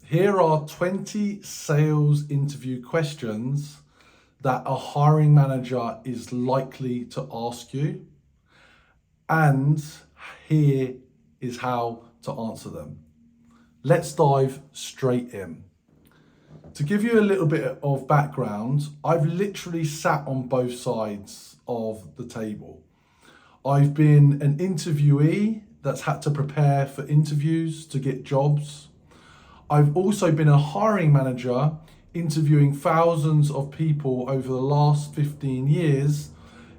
Here are 20 sales interview questions that a hiring manager is likely to ask you, and here is how to answer them. Let's dive straight in. To give you a little bit of background, I've literally sat on both sides of the table. I've been an interviewee that's had to prepare for interviews to get jobs. I've also been a hiring manager interviewing thousands of people over the last 15 years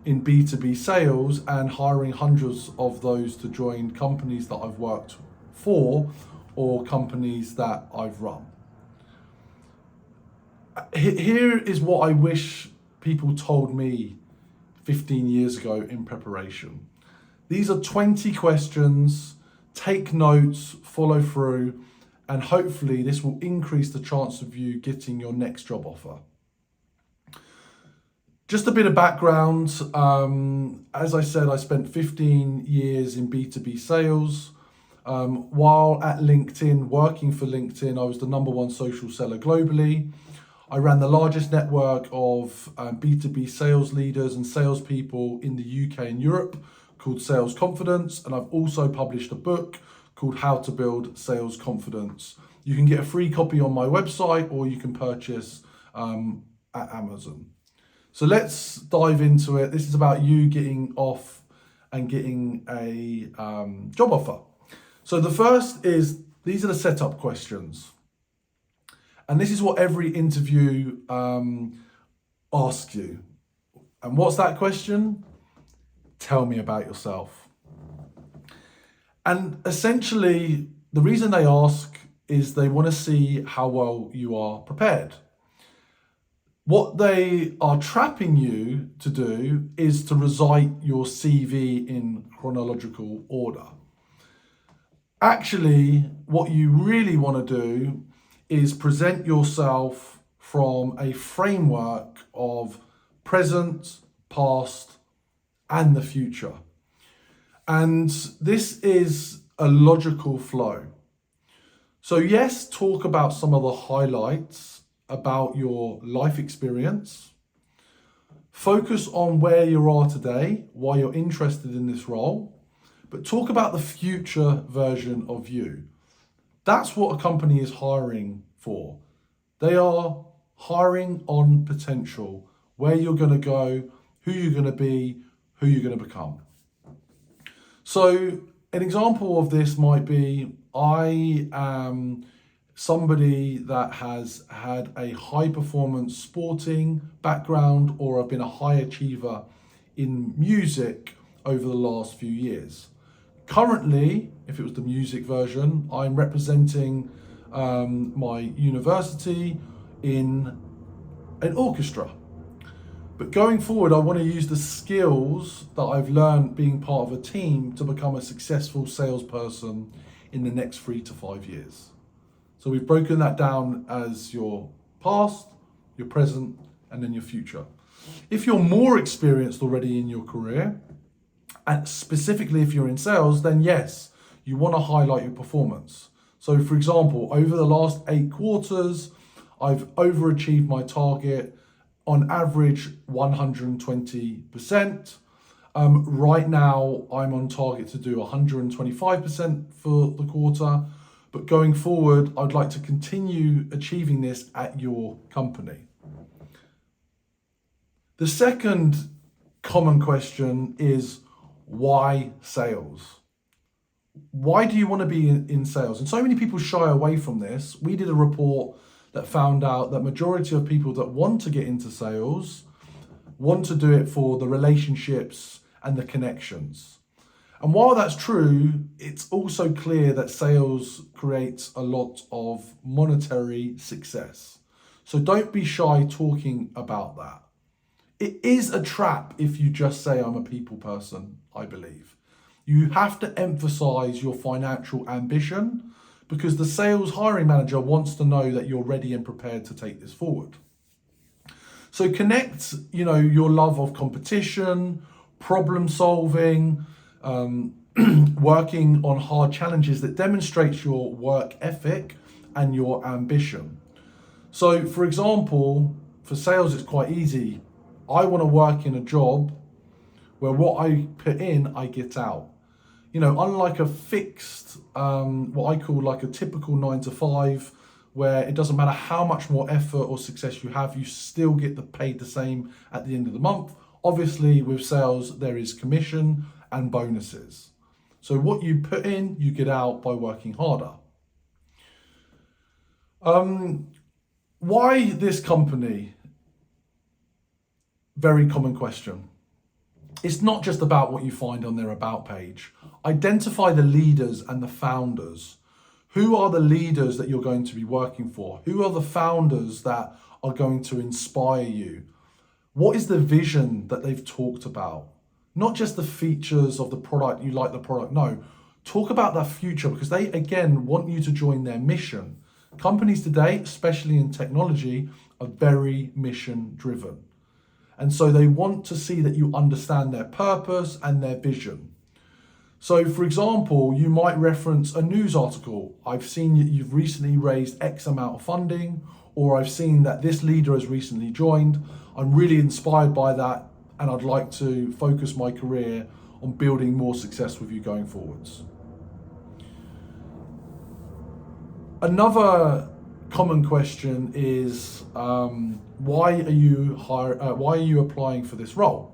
in B2B sales and hiring hundreds of those to join companies that I've worked for or companies that I've run. Here is what I wish people told me 15 years ago in preparation. These are 20 questions. Take notes, follow through, and hopefully this will increase the chance of you getting your next job offer. Just a bit of background. As I said, I spent 15 years in B2B sales. While at LinkedIn, working for LinkedIn, I was the #1 social seller globally. I ran the largest network of B2B sales leaders and salespeople in the UK and Europe called Sales Confidence. And I've also published a book called How to Build Sales Confidence. You can get a free copy on my website or you can purchase at Amazon. So let's dive into it. This is about you getting off and getting a job offer. So the first is, these are the setup questions. And this is what every interview asks you. And what's that question? Tell me about yourself. And essentially, the reason they ask is they want to see how well you are prepared. What they are trapping you to do is to recite your CV in chronological order. Actually, what you really want to do is present yourself from a framework of present, past, and the future. And this is a logical flow. So yes, talk about some of the highlights about your life experience. Focus on where you are today, why you're interested in this role, but talk about the future version of you. That's what a company is hiring for. They are hiring on potential, where you're going to go, who you're going to be, who you're going to become. So an example of this might be, I am somebody that has had a high performance sporting background, or I've been a high achiever in music over the last few years. Currently, if it was the music version, I'm representing my university in an orchestra. But going forward, I want to use the skills that I've learned being part of a team to become a successful salesperson in the next 3 to 5 years. So we've broken that down as your past, your present, and then your future. If you're more experienced already in your career, and specifically if you're in sales, then yes, you want to highlight your performance. So for example, over the last 8 quarters, I've overachieved my target, on average 120%. Right now, I'm on target to do 125% for the quarter. But going forward, I'd like to continue achieving this at your company. The second common question is, why sales? Why do you want to be in sales? And so many people shy away from this. We did a report that found out that majority of people that want to get into sales want to do it for the relationships and the connections. And while that's true, it's also clear that sales creates a lot of monetary success. So don't be shy talking about that. It is a trap if you just say, I'm a people person, I believe. You have to emphasize your financial ambition, because the sales hiring manager wants to know that you're ready and prepared to take this forward. So connect, your love of competition, problem solving, working on hard challenges that demonstrates your work ethic and your ambition. So for example, for sales, it's quite easy. I want to work in a job where what I put in, I get out. You know, unlike a fixed, what I call like a typical 9 to 5, where it doesn't matter how much more effort or success you have, you still get paid the same at the end of the month. Obviously, with sales, there is commission and bonuses. So what you put in, you get out by working harder. Why this company? Very common question. It's not just about what you find on their about page. Identify the leaders and the founders. Who are the leaders that you're going to be working for? Who are the founders that are going to inspire you? What is the vision that they've talked about? Not just the features of the product, you like the product. No, talk about that future, because they, again, want you to join their mission. Companies today, especially in technology, are very mission driven. And so they want to see that you understand their purpose and their vision. So for example, you might reference a news article. I've seen you've recently raised X amount of funding, or I've seen that this leader has recently joined. I'm really inspired by that, and I'd like to focus my career on building more success with you going forwards. Another common question is, why are you applying for this role?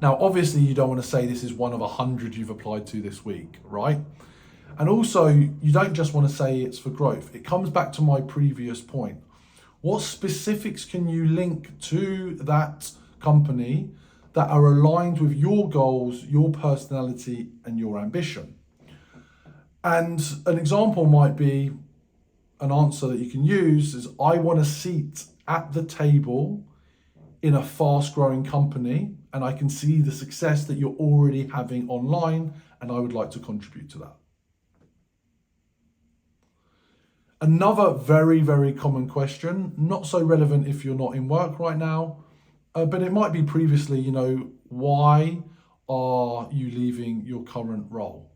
Now, obviously, you don't want to say this is one of 100 you've applied to this week, right? And also, you don't just want to say it's for growth. It comes back to my previous point. What specifics can you link to that company that are aligned with your goals, your personality, and your ambition? And an example might be, an answer that you can use is, I want a seat at the table in a fast growing company, and I can see the success that you're already having online, and I would like to contribute to that. Another very, very common question, not so relevant if you're not in work right now, but it might be previously, why are you leaving your current role?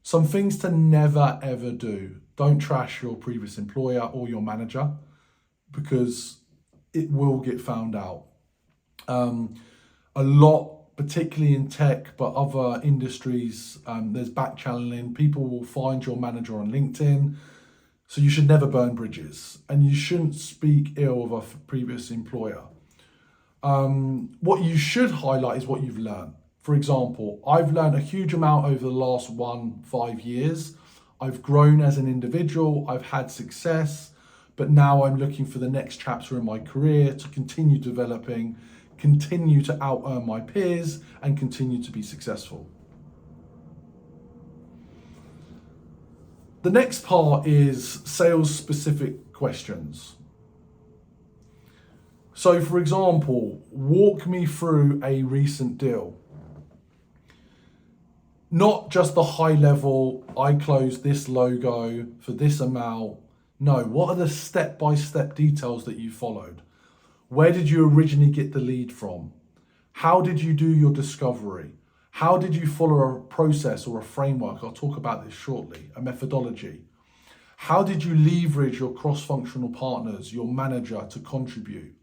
Some things to never, ever do. Don't trash your previous employer or your manager, because it will get found out. A lot, particularly in tech, but other industries, there's back channeling. People will find your manager on LinkedIn. So you should never burn bridges, and you shouldn't speak ill of a previous employer. What you should highlight is what you've learned. For example, I've learned a huge amount over the last 5 years. I've grown as an individual, I've had success, but now I'm looking for the next chapter in my career to continue developing, continue to out-earn my peers, and continue to be successful. The next part is sales-specific questions. So for example, walk me through a recent deal. Not just the high level, I closed this logo for this amount. No, what are the step-by-step details that you followed? Where did you originally get the lead from? How did you do your discovery? How did you follow a process or a framework? I'll talk about this shortly, a methodology. How did you leverage your cross-functional partners, your manager, to contribute?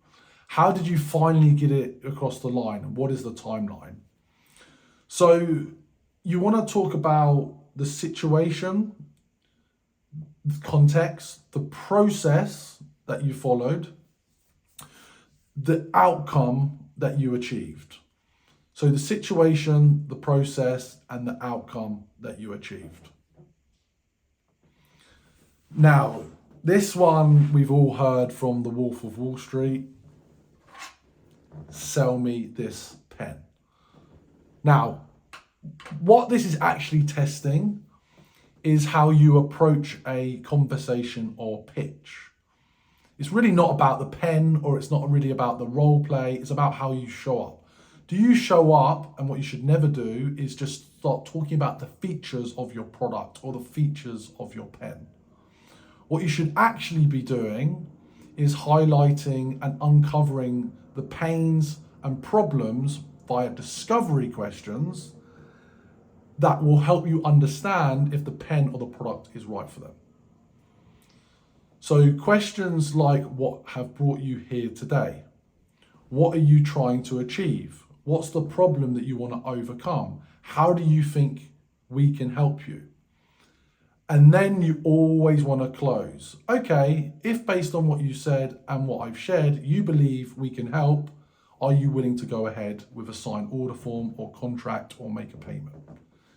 How did you finally get it across the line? What is the timeline? So you want to talk about the situation, the context, the process that you followed, the outcome that you achieved. So the situation, the process, and the outcome that you achieved. Now, this one we've all heard from the Wolf of Wall Street. Sell me this pen. Now, what this is actually testing is how you approach a conversation or pitch. It's really not about the pen, or it's not really about the role play. It's about how you show up. Do you show up? And what you should never do is just start talking about the features of your product or the features of your pen. What you should actually be doing is highlighting and uncovering the pains and problems via discovery questions that will help you understand if the pen or the product is right for them. So questions like, what have brought you here today? What are you trying to achieve? What's the problem that you want to overcome? How do you think we can help you? And then you always want to close. Okay, if based on what you said and what I've shared, you believe we can help, are you willing to go ahead with a signed order form or contract or make a payment?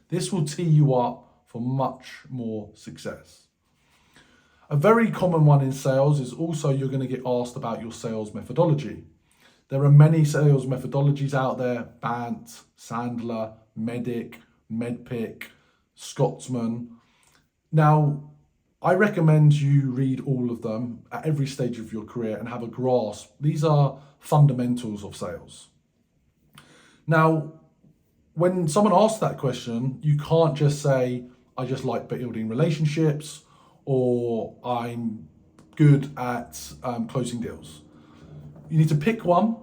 This will tee you up for much more success. A very common one in sales is also you're going to get asked about your sales methodology. There are many sales methodologies out there: BANT, Sandler, Medic, Medpic, Scotsman. Now, I recommend you read all of them at every stage of your career and have a grasp. These are fundamentals of sales. Now, when someone asks that question, you can't just say, I just like building relationships, or I'm good at closing deals. You need to pick one,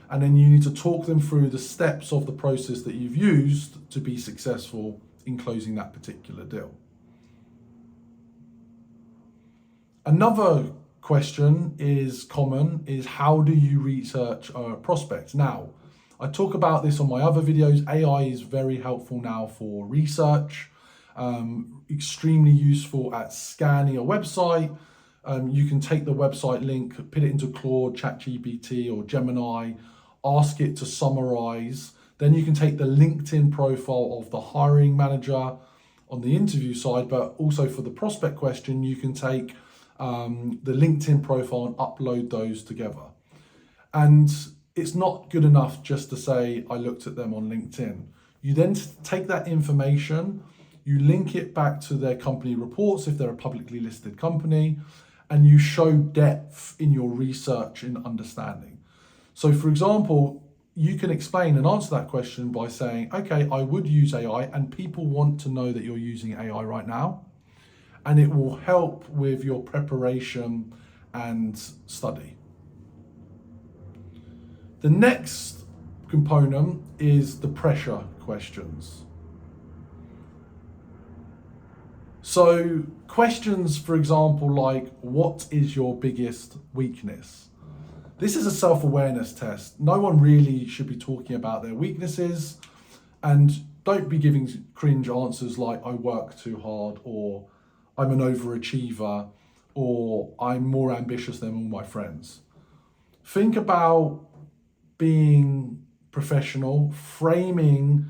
and then you need to talk them through the steps of the process that you've used to be successful in closing that particular deal. Another question is how do you research a prospect? Now, I talk about this on my other videos. AI is very helpful now for research, extremely useful at scanning a website. You can take the website link, put it into Claude, ChatGPT or Gemini, ask it to summarize. Then you can take the LinkedIn profile of the hiring manager on the interview side, but also for the prospect question, you can take the LinkedIn profile and upload those together. And it's not good enough just to say, I looked at them on LinkedIn. You then take that information, you link it back to their company reports if they're a publicly listed company, and you show depth in your research and understanding. So for example, you can explain and answer that question by saying, okay, I would use AI, and people want to know that you're using AI right now, and it will help with your preparation and study. The next component is the pressure questions. So questions, for example, like, what is your biggest weakness? This is a self-awareness test. No one really should be talking about their weaknesses, and don't be giving cringe answers like, I work too hard, or I'm an overachiever, or I'm more ambitious than all my friends. Think about being professional, framing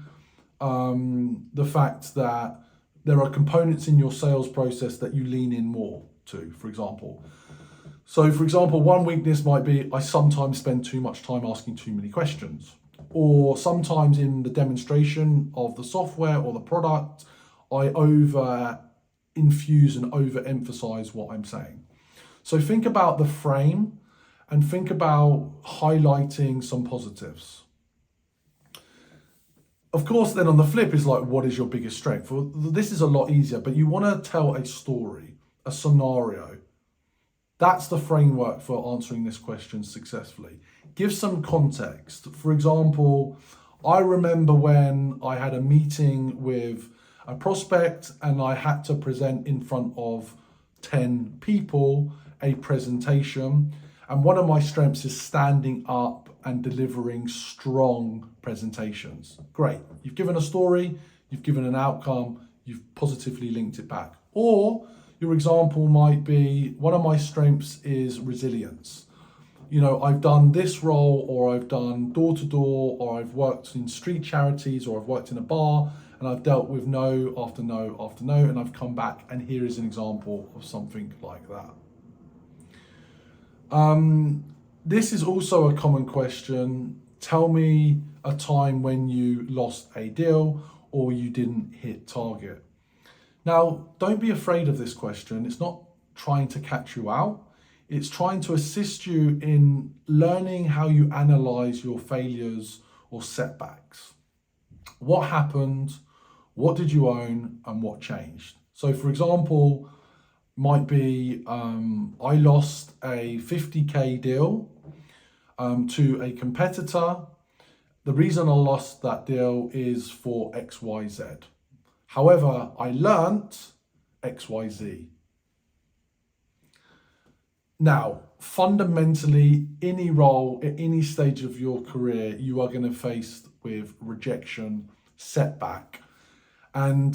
the fact that there are components in your sales process that you lean in more to, for example. So for example, one weakness might be, I sometimes spend too much time asking too many questions. Or sometimes in the demonstration of the software or the product, I infuse and overemphasize what I'm saying. So think about the frame and think about highlighting some positives. Of course, then on the flip is like, what is your biggest strength? Well, this is a lot easier, but you want to tell a story, a scenario. That's the framework for answering this question successfully. Give some context. For example, I remember when I had a meeting with a prospect and I had to present in front of 10 people a presentation. And one of my strengths is standing up and delivering strong presentations. Great. You've given a story, you've given an outcome, you've positively linked it back. Or your example might be, one of my strengths is resilience. You know, I've done this role, or I've done door to door, or I've worked in street charities, or I've worked in a bar, and I've dealt with no after no after no, and I've come back, and here is an example of something like that. This is also a common question. Tell me a time when you lost a deal or you didn't hit target. Now, don't be afraid of this question. It's not trying to catch you out. It's trying to assist you in learning how you analyze your failures or setbacks. What happened? What did you own? And what changed? So for example, might be, I lost a 50K deal to a competitor. The reason I lost that deal is for XYZ. However, I learnt XYZ. Now, fundamentally, any role at any stage of your career, you are going to face with rejection, setback. And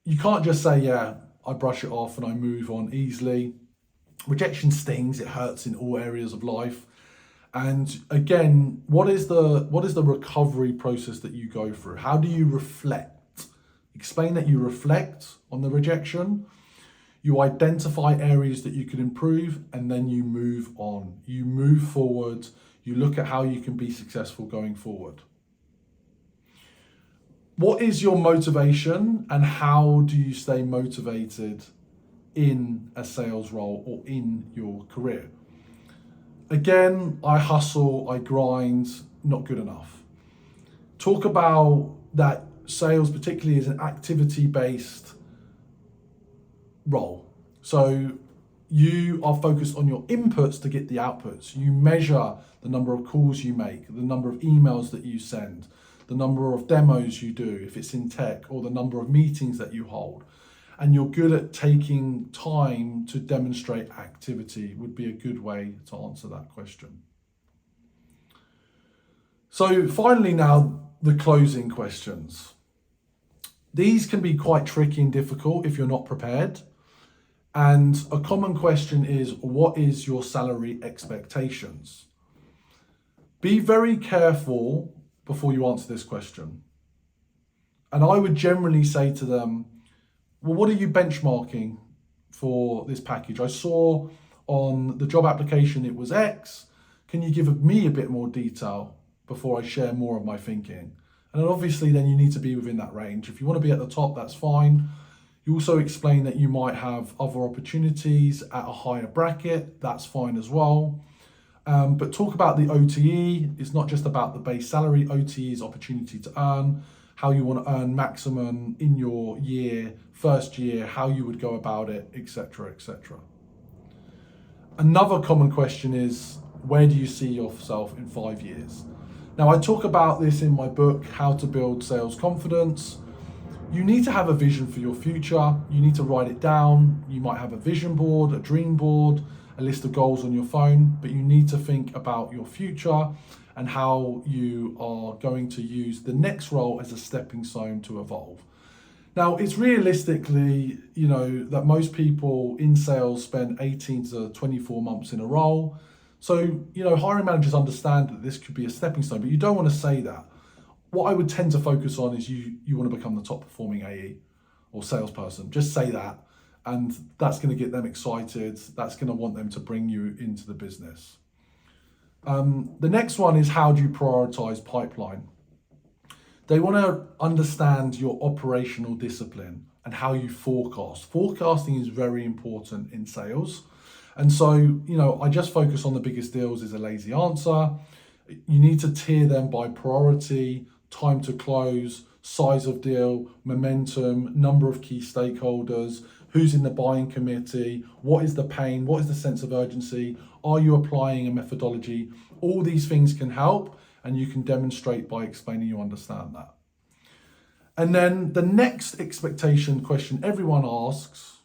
you can't just say, yeah, I brush it off and I move on easily. Rejection stings, it hurts in all areas of life. And again, what is the recovery process that you go through? How do you reflect? Explain that you reflect on the rejection. You identify areas that you can improve, and then you move on. You move forward. You look at how you can be successful going forward. What is your motivation, and how do you stay motivated in a sales role or in your career? Again, I hustle, I grind, not good enough. Talk about that sales, particularly as an activity-based role. So you are focused on your inputs to get the outputs. You measure the number of calls you make, the number of emails that you send, the number of demos you do, if it's in tech, or the number of meetings that you hold. And you're good at taking time to demonstrate activity would be a good way to answer that question. So finally now, the closing questions. These can be quite tricky and difficult if you're not prepared. And a common question is, what is your salary expectations? Be very careful before you answer this question. And I would generally say to them, well, what are you benchmarking for this package? I saw on the job application it was X. Can you give me a bit more detail before I share more of my thinking? And obviously then you need to be within that range. If you want to be at the top, that's fine. You also explain that you might have other opportunities at a higher bracket. That's fine as well. But talk about the OTE. It's not just about the base salary. OTE is opportunity to earn, how you want to earn maximum in your first year, how you would go about it, etc., etc. Another common question is, where do you see yourself in 5 years? Now, I talk about this in my book, How to Build Sales Confidence. You need to have a vision for your future. You need to write it down. You might have a vision board, a dream board, a list of goals on your phone, but you need to think about your future and how you are going to use the next role as a stepping stone to evolve. Now, it's realistically, that most people in sales spend 18 to 24 months in a role. So, hiring managers understand that this could be a stepping stone, but you don't want to say that. What I would tend to focus on is you want to become the top performing AE or salesperson. Just say that, and that's going to get them excited. That's going to want them to bring you into the business. The next one is, how do you prioritize pipeline? They want to understand your operational discipline and how you forecast. Forecasting is very important in sales. And so, I just focus on the biggest deals is a lazy answer. You need to tier them by priority, time to close, size of deal, momentum, number of key stakeholders, who's in the buying committee, what is the pain, what is the sense of urgency, are you applying a methodology? All these things can help, and you can demonstrate by explaining you understand that. And then the next expectation question everyone asks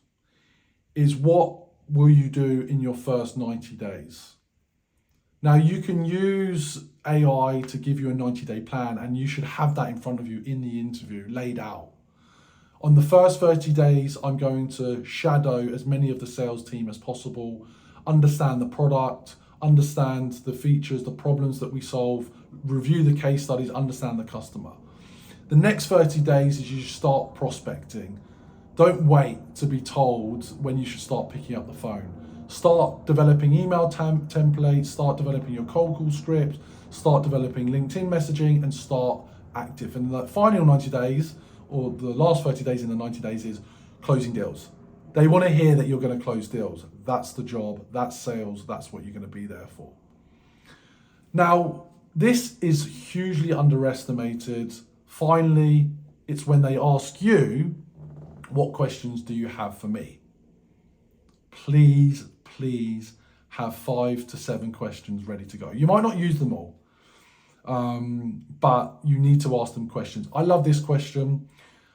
is, what will you do in your first 90 days? Now, you can use AI to give you a 90-day plan, and you should have that in front of you in the interview laid out. On the first 30 days, I'm going to shadow as many of the sales team as possible, understand the product, understand the features, the problems that we solve, review the case studies, understand the customer. The next 30 days is you start prospecting. Don't wait to be told when you should start picking up the phone. Start developing email templates, start developing your cold call script, start developing LinkedIn messaging, and start active. And the final 90 days, or the last 30 days in the 90 days, is closing deals. They want to hear that you're going to close deals. That's the job, that's sales, that's what you're going to be there for. Now, this is hugely underestimated. Finally, it's when they ask you, what questions do you have for me? Please have 5 to 7 questions ready to go. You might not use them all, but you need to ask them questions. I love this question.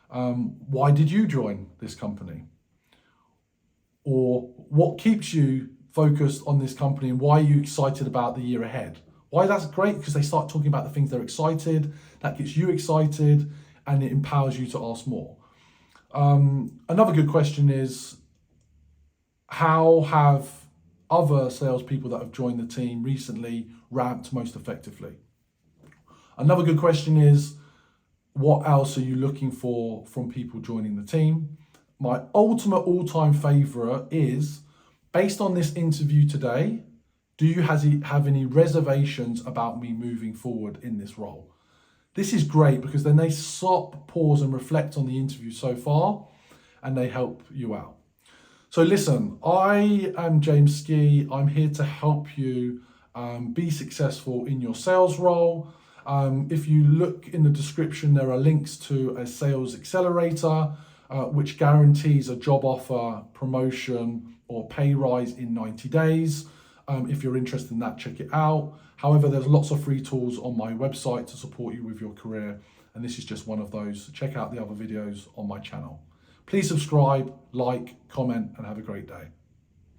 Why did you join this company? Or what keeps you focused on this company and why are you excited about the year ahead? Why that's great? Because they start talking about the things they're excited, that gets you excited, and it empowers you to ask more. Another good question is, how have other salespeople that have joined the team recently ramped most effectively? Another good question is, what else are you looking for from people joining the team? My ultimate all-time favorite is, based on this interview today, do you have any reservations about me moving forward in this role? This is great because then they stop, pause and reflect on the interview so far, and they help you out. So listen, I am James Ski. I'm here to help you be successful in your sales role. If you look in the description, there are links to a sales accelerator, which guarantees a job offer, promotion, or pay rise in 90 days. If you're interested in that, check it out. However, there's lots of free tools on my website to support you with your career, and this is just one of those. Check out the other videos on my channel. Please subscribe, like, comment, and have a great day.